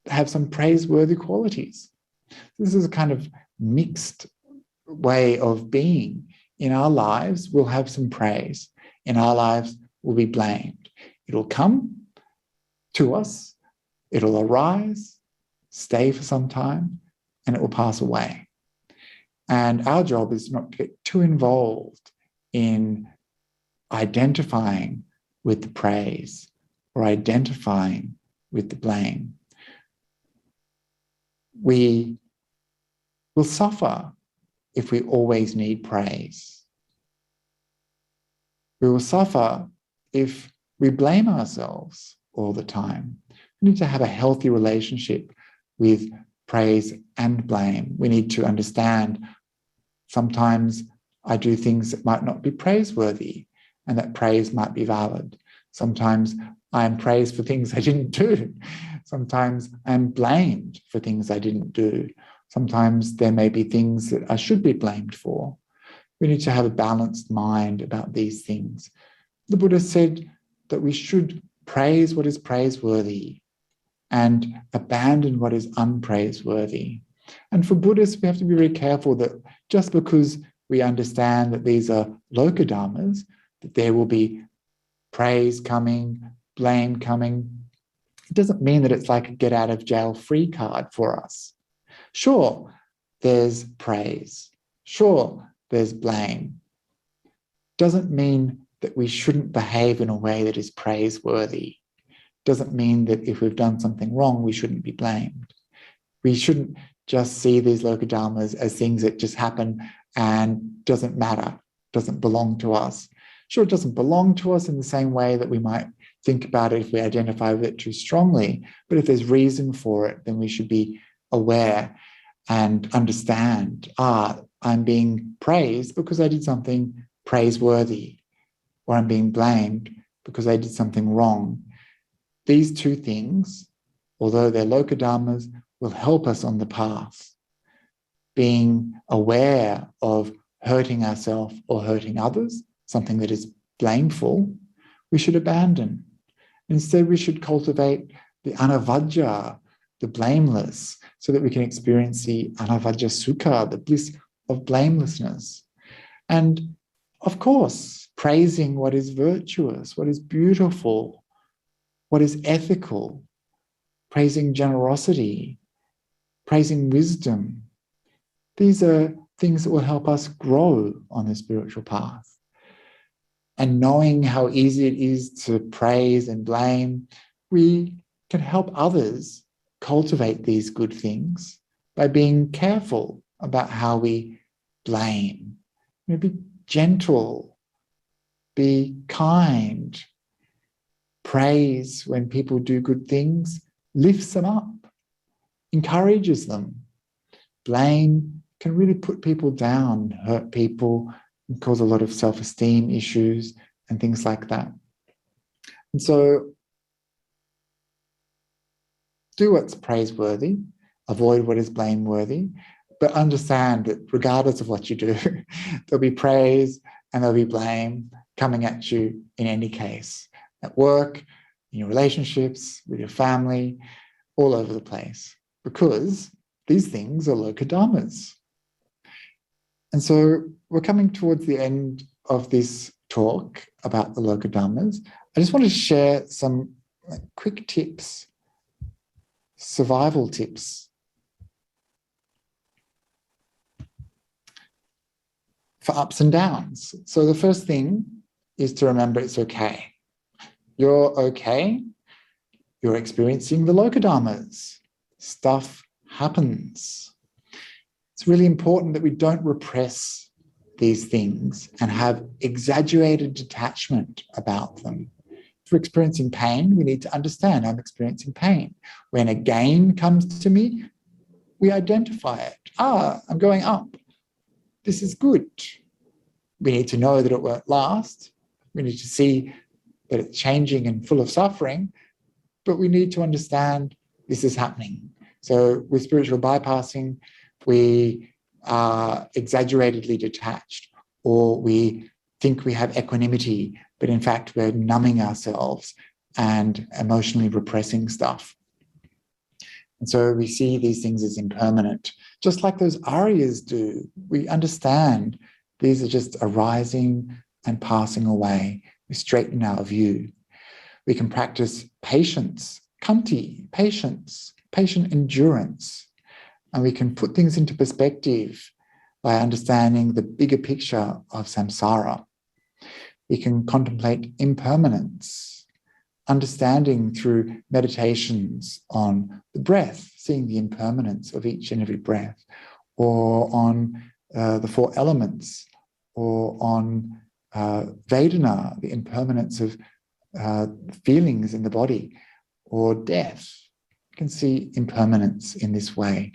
have some praiseworthy qualities. This is a kind of mixed way of being. In our lives, we'll have some praise. In our lives, we'll be blamed. It'll come to us, it'll arise, stay for some time, and it will pass away. And our job is not to get too involved in identifying with the praise or identifying with the blame. We will suffer if we always need praise. We will suffer if we blame ourselves all the time. We need to have a healthy relationship with praise and blame. We need to understand sometimes I do things that might not be praiseworthy, and that praise might be valid. Sometimes I am praised for things I didn't do. Sometimes I'm blamed for things I didn't do. Sometimes there may be things that I should be blamed for. We need to have a balanced mind about these things. The Buddha said that we should praise what is praiseworthy and abandon what is unpraiseworthy. And for Buddhists, we have to be very careful that just because we understand that these are lokadhammas, that there will be praise coming, blame coming, it doesn't mean that it's like a get out of jail free card for us. Sure, there's praise. Sure, there's blame. Doesn't mean that we shouldn't behave in a way that is praiseworthy. Doesn't mean that if we've done something wrong, we shouldn't be blamed. We shouldn't just see these lokadhammas as things that just happen and doesn't matter, doesn't belong to us. Sure, it doesn't belong to us in the same way that we might think about it if we identify with it too strongly, but if there's reason for it, then we should be aware and understand, I'm being praised because I did something praiseworthy, or I'm being blamed because I did something wrong. These two things, although they're lokadhammas, will help us on the path. Being aware of hurting ourselves or hurting others, something that is blameful, we should abandon. Instead, we should cultivate the anavajja, the blameless, so that we can experience the anavajja sukha, the bliss of blamelessness. And of course, praising what is virtuous, what is beautiful, what is ethical, praising generosity, praising wisdom. These are things that will help us grow on the spiritual path. And knowing how easy it is to praise and blame, we can help others cultivate these good things by being careful about how we blame. Be gentle, be kind. Praise when people do good things lifts them up, encourages them. Blame can really put people down, hurt people, and cause a lot of self-esteem issues and things like that. And so do what's praiseworthy, avoid what is blameworthy, but understand that regardless of what you do, there'll be praise and there'll be blame coming at you in any case, at work, in your relationships, with your family, all over the place, because these things are lokadhammas. And so we're coming towards the end of this talk about the lokadhammas. I just want to share some quick tips, survival tips for ups and downs. So the first thing is to remember it's okay. You're okay. You're experiencing the lokadhammas. Stuff happens. It's really important that we don't repress these things and have exaggerated detachment about them. If we're experiencing pain, we need to understand I'm experiencing pain. When a gain comes to me, we identify it. I'm going up. This is good. We need to know that it won't last. We need to see that it's changing and full of suffering, but we need to understand this is happening. So with spiritual bypassing, we are exaggeratedly detached, or we think we have equanimity, but in fact we're numbing ourselves and emotionally repressing stuff. And so we see these things as impermanent, just like those Aryas do. We understand these are just arising and passing away. We straighten our view. We can practice patience, khanti, patience, patient endurance. And we can put things into perspective by understanding the bigger picture of samsara. We can contemplate impermanence, understanding through meditations on the breath, seeing the impermanence of each and every breath, or on the four elements, or on Vedana, the impermanence of feelings in the body, or death. You can see impermanence in this way.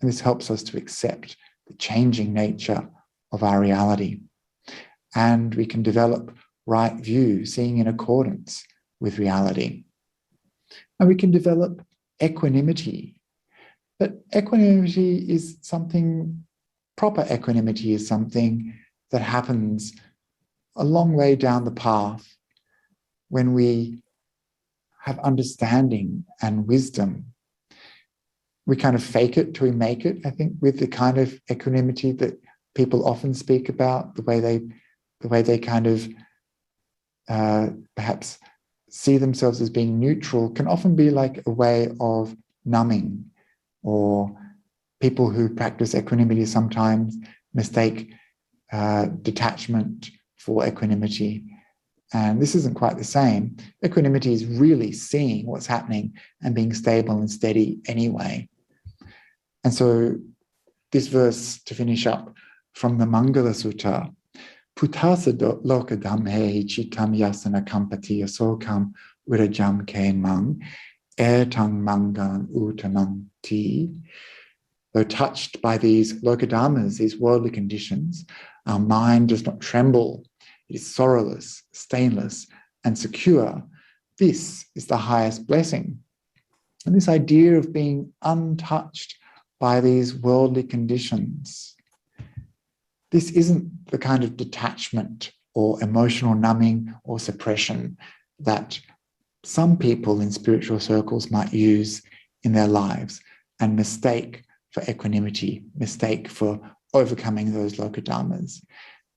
And this helps us to accept the changing nature of our reality. And we can develop right view, seeing in accordance with reality. And we can develop equanimity. But equanimity is something, proper equanimity is something that happens a long way down the path when we have understanding and wisdom. We kind of fake it till we make it, I think, with the kind of equanimity that people often speak about, the way they kind of perhaps see themselves as being neutral, can often be like a way of numbing, or people who practice equanimity sometimes mistake detachment for equanimity. And this isn't quite the same. Equanimity is really seeing what's happening and being stable and steady anyway. And so this verse, to finish up, from the Mangala Sutta, Dutiyalokadhammasutta chitam yasana kampati asokam urajam ke mang etang mangan utamang ti. Though touched by these lokadhammas, these worldly conditions, our mind does not tremble. It is sorrowless, stainless, and secure. This is the highest blessing. And this idea of being untouched by these worldly conditions, this isn't the kind of detachment or emotional numbing or suppression that some people in spiritual circles might use in their lives and mistake for equanimity, mistake for overcoming those lokadhammas.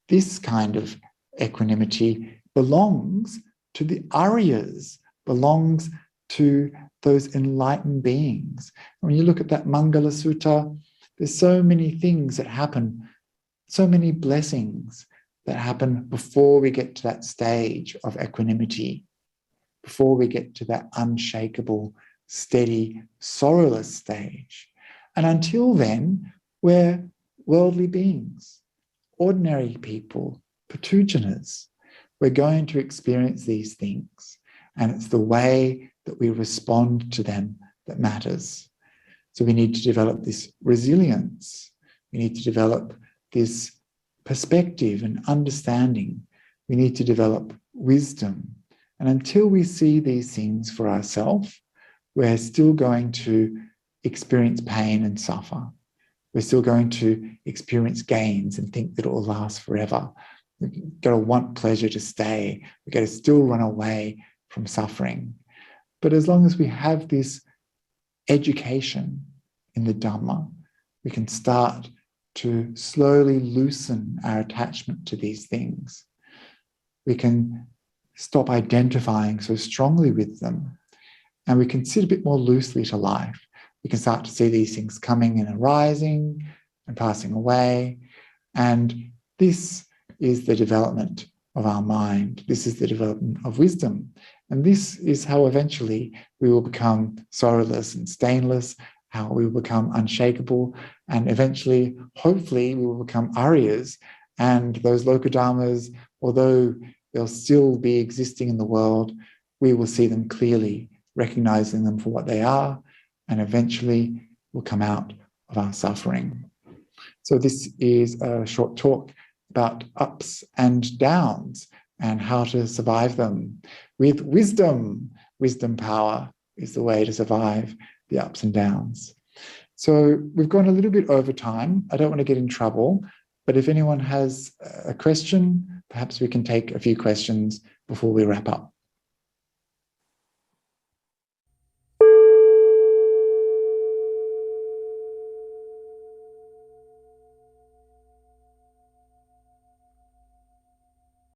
This kind of equanimity belongs to the Aryas, belongs to those enlightened beings. When you look at that Mangala Sutta, there's so many things that happen, so many blessings that happen before we get to that stage of equanimity, before we get to that unshakable, steady, sorrowless stage. And until then, we're worldly beings, ordinary people, patujanas. We're going to experience these things, and it's the way that we respond to them that matters. So we need to develop this resilience. We need to develop this perspective and understanding. We need to develop wisdom. And until we see these things for ourselves, we're still going to experience pain and suffer. We're still going to experience gains and think that it will last forever. We've got to want pleasure to stay. We've got to still run away from suffering. But as long as we have this education in the Dhamma, we can start to slowly loosen our attachment to these things. We can stop identifying so strongly with them, and we can sit a bit more loosely to life. We can start to see these things coming and arising and passing away. And this is the development of our mind. This is the development of wisdom. And this is how eventually we will become sorrowless and stainless, how we will become unshakable, and eventually, hopefully, we will become Aryas. And those lokadhammas, although they'll still be existing in the world, we will see them clearly, recognizing them for what they are, and eventually will come out of our suffering. So this is a short talk about ups and downs and how to survive them with wisdom. Wisdom power is the way to survive the ups and downs. So we've gone a little bit over time. I don't want to get in trouble, but if anyone has a question, perhaps we can take a few questions before we wrap up.